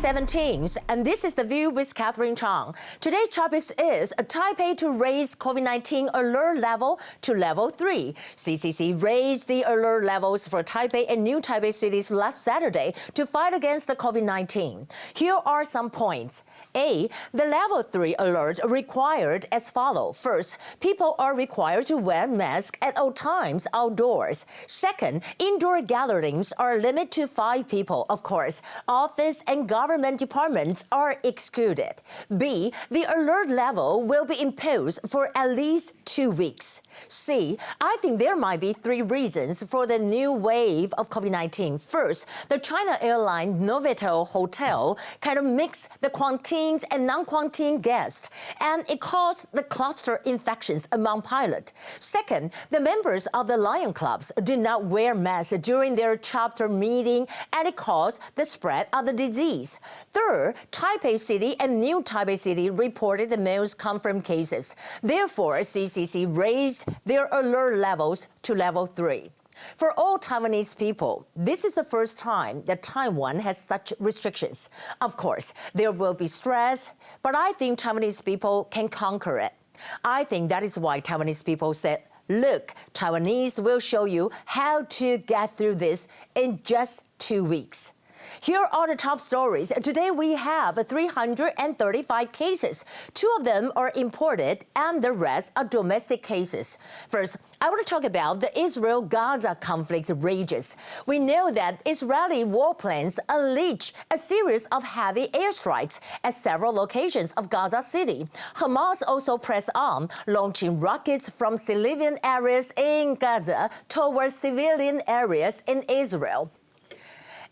17th, and this is The View with Catherine Chang. Today's topic is Taipei to raise COVID-19 alert level to level 3. CCC raised the alert levels for Taipei and New Taipei cities last Saturday to fight against the COVID-19. Here are some points. A. The level 3 alert required as follows. First, people are required to wear masks at all times outdoors. Second, indoor gatherings are limited to 5 people, of course. Office and government departments are excluded. B. The alert level will be imposed for at least 2 weeks. C. I think there might be 3 reasons for the new wave of COVID-19. First, the China airline Novotel Hotel kind of mixed the quarantines and non-quarantine guests, and it caused the cluster infections among pilots. Second, the members of the Lion Clubs did not wear masks during their chapter meeting, and it caused the spread of the disease. Third, Taipei City and New Taipei City reported the most confirmed cases. Therefore, CCC raised their alert levels to level 3. For all Taiwanese people, this is the first time that Taiwan has such restrictions. Of course, there will be stress, but I think Taiwanese people can conquer it. I think that is why Taiwanese people said, look, Taiwanese will show you how to get through this in just 2 weeks. Here are the top stories. Today we have 335 cases. 2 of them are imported and the rest are domestic cases. First, I want to talk about the Israel-Gaza conflict rages. We know that Israeli warplanes unleashed a series of heavy airstrikes at several locations of Gaza City. Hamas also pressed on, launching rockets from civilian areas in Gaza towards civilian areas in Israel.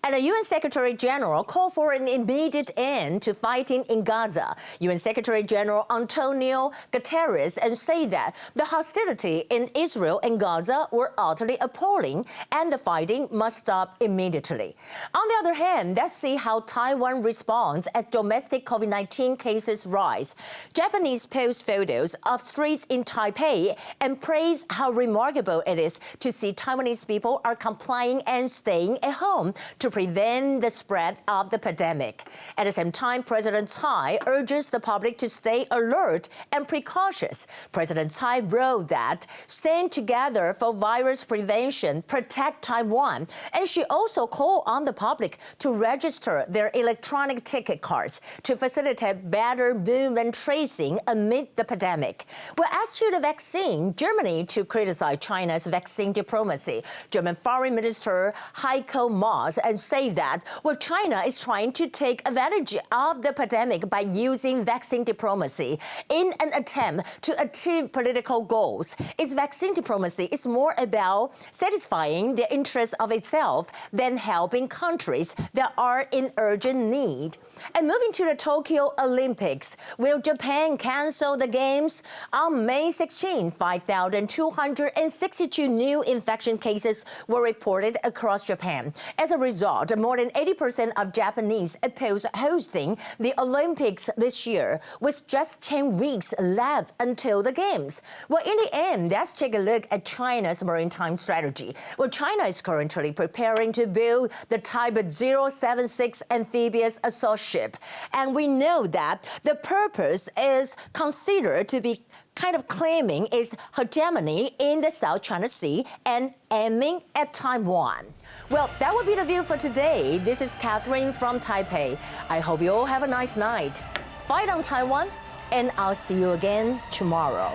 And the UN Secretary General called for an immediate end to fighting in Gaza. UN Secretary General Antonio Guterres and said that the hostility in Israel and Gaza were utterly appalling and the fighting must stop immediately. On the other hand, let's see how Taiwan responds as domestic COVID-19 cases rise. Japanese post photos of streets in Taipei and praise how remarkable it is to see Taiwanese people are complying and staying at home to prevent the spread of the pandemic. At the same time, President Tsai urges the public to stay alert and precautious. President Tsai wrote that staying together for virus prevention protect Taiwan, and she also called on the public to register their electronic ticket cards to facilitate better movement tracing amid the pandemic. Well, as to the vaccine, Germany to criticize China's vaccine diplomacy. German Foreign Minister Heiko Maas and say that, well, China is trying to take advantage of the pandemic by using vaccine diplomacy in an attempt to achieve political goals. Its vaccine diplomacy is more about satisfying the interests of itself than helping countries that are in urgent need. And moving to the Tokyo Olympics, will Japan cancel the games? On May 16, 5,262 new infection cases were reported across Japan. As a result, more than 80% of Japanese oppose hosting the Olympics this year, with just 10 weeks left until the games. Well, in the end, let's take a look at China's maritime strategy. Well, China is currently preparing to build the Taipei 076 amphibious assault ship. And we know that the purpose is considered to be kind of claiming its hegemony in the South China Sea and aiming at Taiwan. Well, that will be the view for today. This is Catherine from Taipei. I hope you all have a nice night. Fight on Taiwan, and I'll see you again tomorrow.